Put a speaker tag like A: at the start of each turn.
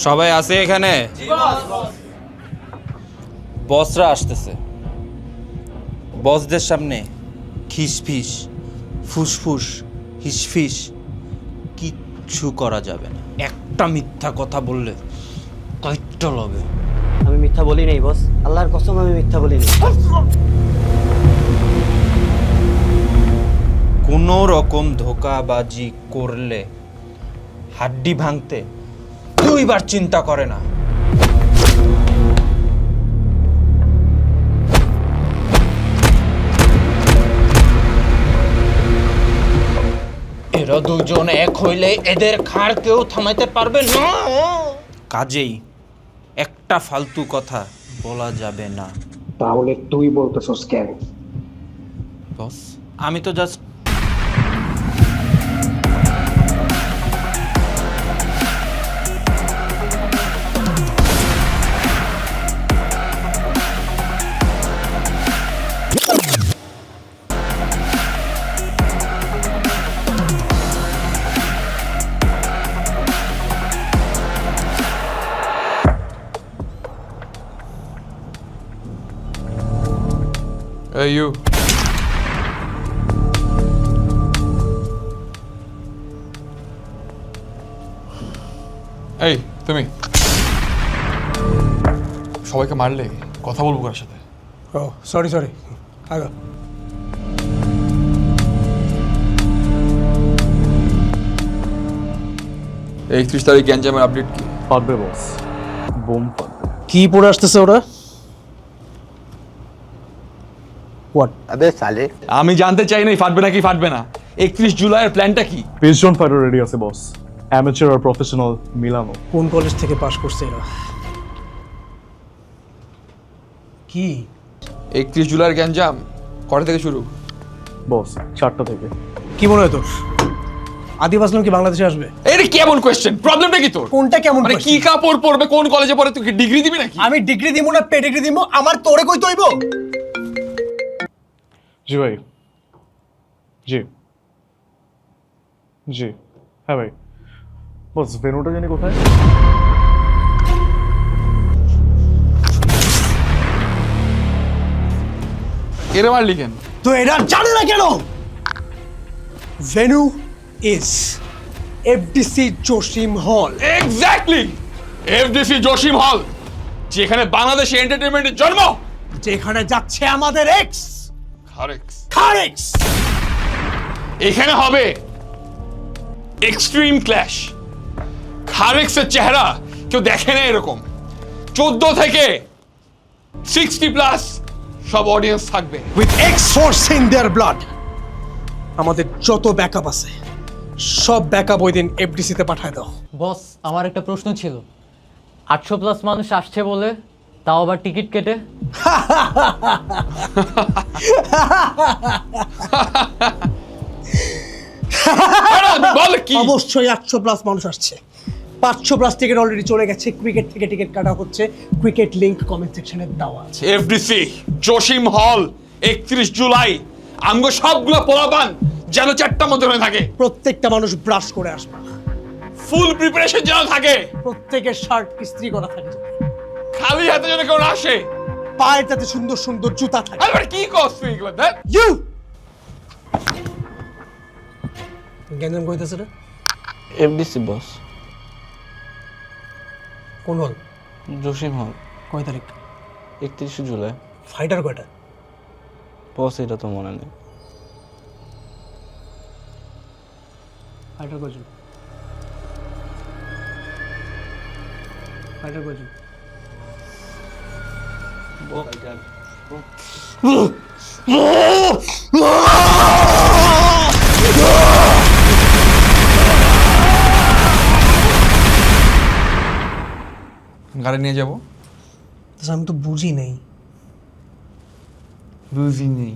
A: সবাই আছে এখানে? বসরা আসতেছে। বসদের সামনে খিসফিস ফুসফুস হিসফিস কিচ্ছু করা যাবে না। একটা মিথ্যা কথা বললে কয়টা লবে।
B: আমি মিথ্যা বলি নাই বস, আল্লাহর কসম আমি মিথ্যা বলি নাই।
A: কোনো রকম ধোকাবাজি করলে হাড্ডি ভাঙতে দুইবার চিন্তা করে না। এরা দুজন এক হইলে এদের খাড় কেউ থামাইতে পারবে না। কাজেই একটা ফালতু কথা বলা যাবে না।
C: তাহলে তুই বলতেছস কেন?
A: বস আমি তো জাস্ট
D: Hey, you. এই তুমি সবাইকে মারলে কথা বলবো কার সাথে?
C: ও সরি আগা।
D: 31 তারিখ গ্যাঞ্জামের আপডেট কি?
E: ফাটবে বস, বোম ফাটবে।
C: কি পড়ে আসতেছে ওরা? হোয়াট?
D: আমি জানতে চাই না ফাটবে নাকি ফাটবে না। 31 জুলাইয়ের প্ল্যানটা কি?
E: 20 জন ফাইটার রেডি আছে বস, অ্যামেচার আর প্রফেশনাল মিলানো।
C: কোন কলেজ থেকে পাশ করছে এরা? কি
D: 31 জুলাইয়ের গ্যাঞ্জাম কটা থেকে শুরু?
E: বস 4টা থেকে।
C: কি মনে হয় তোর? আদিব আসলাম কি বাংলাদেশে আসবে?
D: এটা কেমন কোয়েশ্চেন? প্রবলেমটা কি তোর?
C: কোনটা কেমন
D: মানে কি
C: question?
D: কাপড় পরবে, কোন কলেজে পড়ে, তুই কি ডিগ্রি দিবি নাকি?
C: আমি ডিগ্রি দিব না পেডিগ্রি দিব, আমার তোরে কই তৈব?
E: জি ভাই, জি জি হ্যাঁ ভাই। বস ভেনুটা জানি কোথায়?
D: এরে মারলি কেন?
C: তো এরা জানে না কেন? ভেনু ইজ এফডিসি জসিম হল।
D: এক্স্যাক্টলি, এফডিসি জসিম হল, যেখানে বাংলাদেশি এন্টারটেইনমেন্টের জন্ম।
C: যেখানে যাচ্ছে আমাদের এক্স
D: কারেক্ট।
C: খারেক্স।
D: এখানে হবে এক্সট্রিম ক্ল্যাশ। খারেক্সের চেহারা কেউ দেখে না এরকম। 14 থেকে 60 প্লাস সব অডিয়েন্স থাকবে।
C: With X force in their blood. আমাদের যত ব্যাকআপ আছে সব ব্যাকআপ ওই দিন এফডিসি তে পাঠায় দাও।
F: বস আমার একটা প্রশ্ন ছিল, 800+ মানুষ আসছে বলে তাও আবার টিকিট কেটে?
D: বল কি?
C: অবশ্যই 800+ মানুষ আসছে। 500+ টিকিট অলরেডি চলে গেছে। ক্রিকেট থেকে টিকিট কাটা হচ্ছে। ক্রিকেট লিংক কমেন্ট সেকশনে দেওয়া আছে।
D: এফডিসি জসিম হল 31 জুলাই। আমগো সবগুলো পোলাপান যেন 4টা মধ্যে থাকে।
C: প্রত্যেকটা মানুষ ব্রাশ করে আসবে।
D: ফুল প্রিপারেশন যেন থাকে।
C: প্রত্যেকের শার্ট ইস্ত্রি করা থাকে।
D: খালি হাতে যেন কেউ না আসে।
C: পায়ের যাতে সুন্দর সুন্দর জুতা থাকে।
D: আরে কি কষ্ট এগুলো দেখ।
C: ইউ গেঞ্জাম কইতেছে রে?
G: এফডিসি বস,
C: কোন হল?
G: জসিম হল।
C: কয় তারিখ?
G: 31 জুলাই।
C: ফাইটার কয়টা?
G: বস এটা তো মনে নেই।
C: ফাইটার কয়জন? ফাইটার কয়জন?
D: গাড়ি নিয়ে যাব।
C: আমি তো বুঝি নাই।
D: বুঝি নেই।